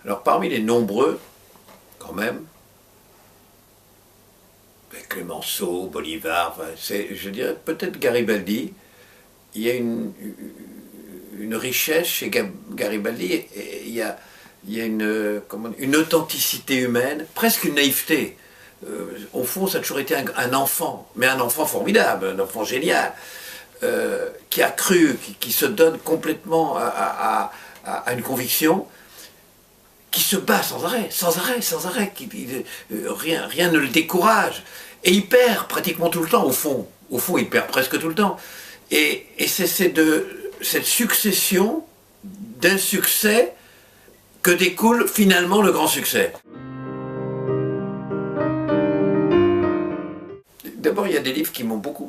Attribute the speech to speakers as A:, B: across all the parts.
A: Alors parmi les nombreux, quand même, Clémenceau, Bolivar, je dirais peut-être Garibaldi, il y a une richesse chez Garibaldi, et il y a une authenticité humaine, presque une naïveté. Au fond, ça a toujours été un enfant, mais un enfant formidable, un enfant génial, qui a cru, qui se donne complètement à une conviction, qui se bat sans arrêt, rien ne le décourage. Et il perd pratiquement tout le temps, au fond. Au fond, il perd presque tout le temps. Et c'est de cette succession d'insuccès que découle finalement le grand succès. D'abord, il y a des livres qui m'ont beaucoup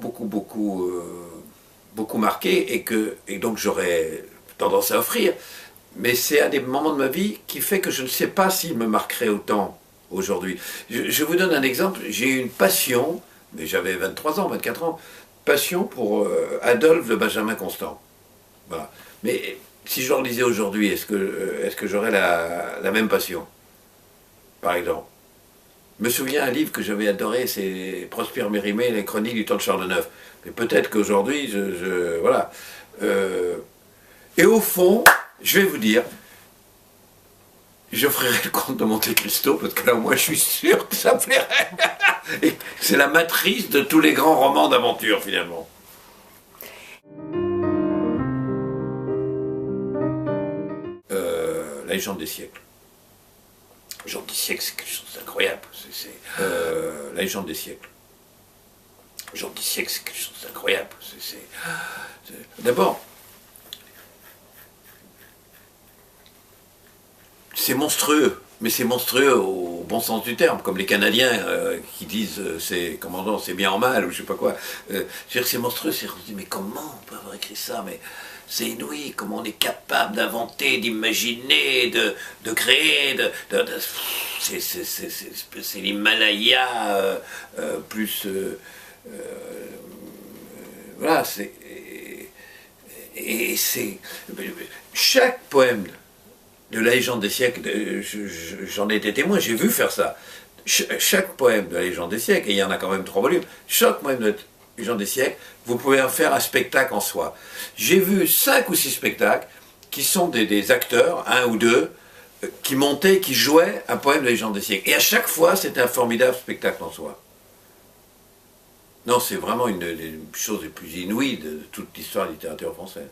A: marqué et donc j'aurais tendance à offrir. Mais c'est un des moments de ma vie qui fait que je ne sais pas s'il me marquerait autant aujourd'hui. Je vous donne un exemple. J'ai eu une passion, mais j'avais 23 ans, 24 ans, passion pour Adolphe de Benjamin Constant. Voilà. Mais si je le lisais aujourd'hui, est-ce que j'aurais la même passion, par exemple? Je me souviens un livre que j'avais adoré, c'est Prosper Mérimée, les chroniques du temps de Charles IX. Mais peut-être qu'aujourd'hui, voilà. Et au fond, je vais vous dire, j'offrirai le Comte de Monte Cristo, parce que là, moi, je suis sûr que ça plairait. C'est la matrice de tous les grands romans d'aventure, finalement. La légende des siècles. La légende des siècles, c'est quelque chose d'incroyable. La légende des siècles. La légende des siècles, c'est quelque chose d'incroyable. D'abord, c'est monstrueux, mais c'est monstrueux au bon sens du terme, comme les Canadiens qui disent c'est commandant, c'est bien en mal, ou je sais pas quoi. C'est monstrueux, on se dit mais comment on peut avoir écrit ça, mais c'est inouï, comment on est capable d'inventer, d'imaginer, de créer, c'est l'Himalaya plus voilà, et c'est chaque poème de la légende des siècles, j'en ai été témoin, j'ai vu faire ça. Chaque poème de la légende des siècles, et il y en a quand même 3 volumes, chaque poème de la légende des siècles, vous pouvez en faire un spectacle en soi. J'ai vu 5 ou 6 spectacles qui sont des acteurs, 1 ou 2, qui montaient, qui jouaient un poème de la légende des siècles. Et à chaque fois, c'était un formidable spectacle en soi. Non, c'est vraiment une des choses les plus inouïes de toute l'histoire de la littérature française.